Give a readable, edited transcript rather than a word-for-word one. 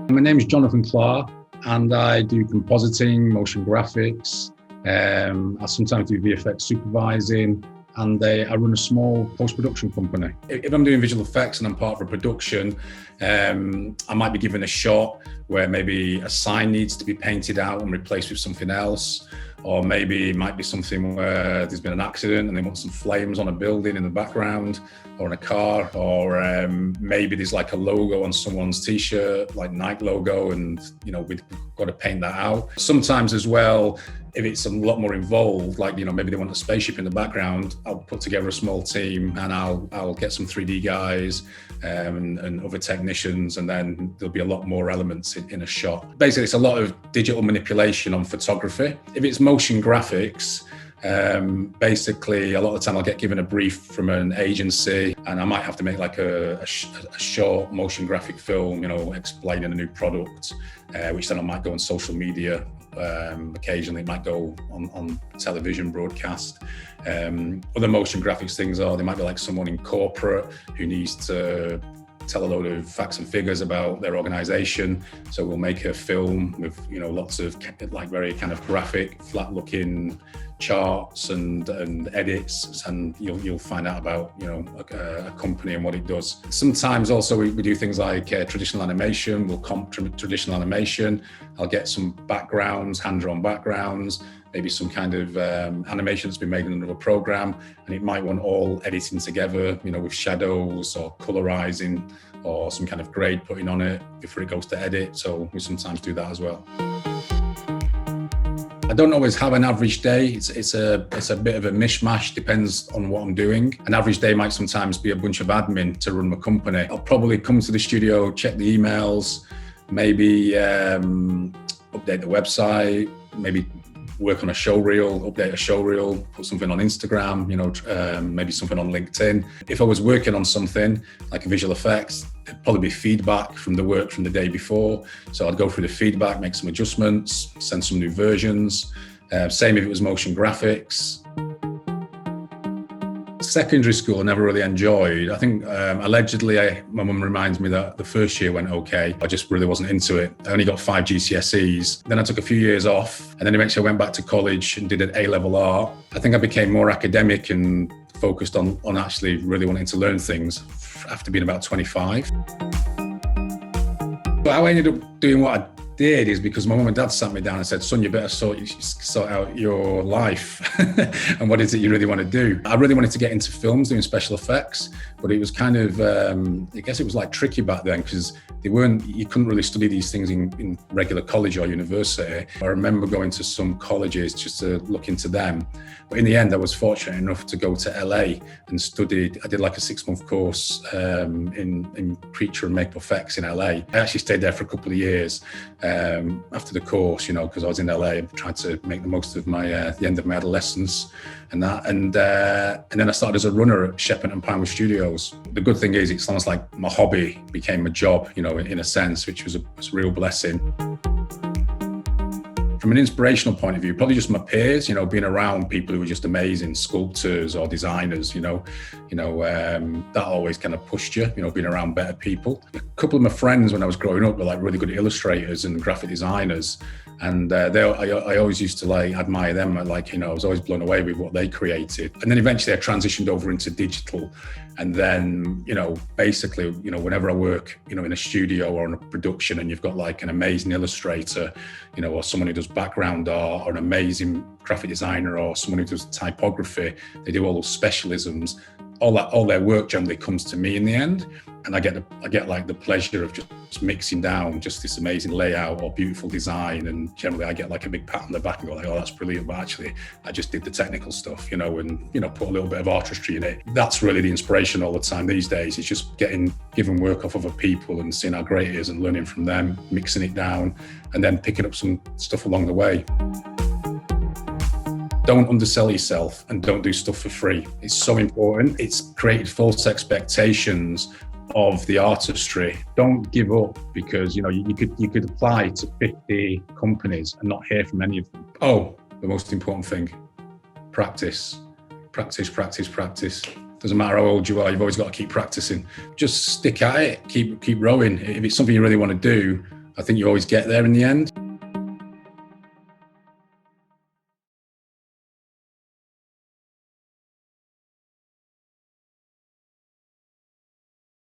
My name is Jonathan Klahr, and I do compositing, motion graphics. I sometimes do VFX supervising, and I run a small post-production company. If I'm doing visual effects and I'm part of a production, I might be given a shot where maybe a sign needs to be painted out and replaced with something else. Or maybe it might be something where there's been an accident and they want some flames on a building in the background or in a car, or maybe there's like a logo on someone's t-shirt, like Nike logo, and we've got to paint that out. Sometimes as well, if it's a lot more involved, like maybe they want a spaceship in the background, I'll put together a small team and I'll get some 3D guys and other technicians, and then there'll be a lot more elements in a shot. Basically, it's a lot of digital manipulation on photography. If it's motion graphics, basically a lot of the time I'll get given a brief from an agency and I might have to make like a short motion graphic film, explaining a new product, which then I might go on social media. Occasionally it might go on television broadcast. Other motion graphics things they might be like someone in corporate who needs to tell a load of facts and figures about their organization. So we'll make a film with lots of like very kind of graphic, flat looking charts and edits, and you'll find out about a company and what it does. Sometimes also we do things like traditional animation. We'll comp traditional animation. I'll get some backgrounds, hand-drawn backgrounds, maybe some kind of animation that's been made in another program, and it might want all editing together, with shadows or colorizing or some kind of grade putting on it before it goes to edit. So we sometimes do that as well. I don't always have an average day. It's a bit of a mishmash, depends on what I'm doing. An average day might sometimes be a bunch of admin to run my company. I'll probably come to the studio, check the emails, maybe update the website, maybe work on a show reel, update a show reel, put something on Instagram, maybe something on LinkedIn. If I was working on something like a visual effects, it'd probably be feedback from the work from the day before. So I'd go through the feedback, make some adjustments, send some new versions. Same if it was motion graphics. Secondary school I never really enjoyed. I think allegedly my mum reminds me that the first year went okay. I just really wasn't into it. I only got 5 GCSEs. Then I took a few years off, and then eventually I went back to college and did an A-level art. I think I became more academic and focused on actually really wanting to learn things after being about 25. But how I ended up doing what I did is because my mum and dad sat me down and said, "Son, you better sort out your life and what is it you really want to do." I really wanted to get into films, doing special effects, but it was kind of, I guess it was like tricky back then because you couldn't really study these things in regular college or university. I remember going to some colleges just to look into them. But in the end, I was fortunate enough to go to LA and I did like a 6-month course in creature and makeup effects in LA. I actually stayed there for a couple of years after the course, because I was in LA and tried to make the most of the end of my adolescence and that. And then I started as a runner at Shepherd and Pinewood Studios. The good thing is it's almost like my hobby became a job, in a sense, which was a real blessing. From an inspirational point of view, probably just my peers, being around people who were just amazing sculptors or designers, that always kind of pushed you, being around better people. A couple of my friends when I was growing up were like really good illustrators and graphic designers. And I always used to admire them. I was always blown away with what they created. And then eventually I transitioned over into digital. And then, basically, whenever I work, in a studio or in a production and you've got like an amazing illustrator, or someone who does background art or an amazing graphic designer or someone who does typography, they do all those specialisms. All their work generally comes to me in the end. And I get like the pleasure of just mixing down just this amazing layout or beautiful design. And generally I get like a big pat on the back and go like, "Oh, that's brilliant." But actually I just did the technical stuff, and, put a little bit of artistry in it. That's really the inspiration all the time these days. It's just giving work off other people and seeing how great it is and learning from them, mixing it down and then picking up some stuff along the way. Don't undersell yourself and don't do stuff for free. It's so important. It's created false expectations of the artistry. Don't give up because, you could apply to 50 companies and not hear from any of them. Oh, the most important thing, practice. Practice, practice, practice. Doesn't matter how old you are, you've always got to keep practicing. Just stick at it, keep rowing. If it's something you really want to do, I think you always get there in the end.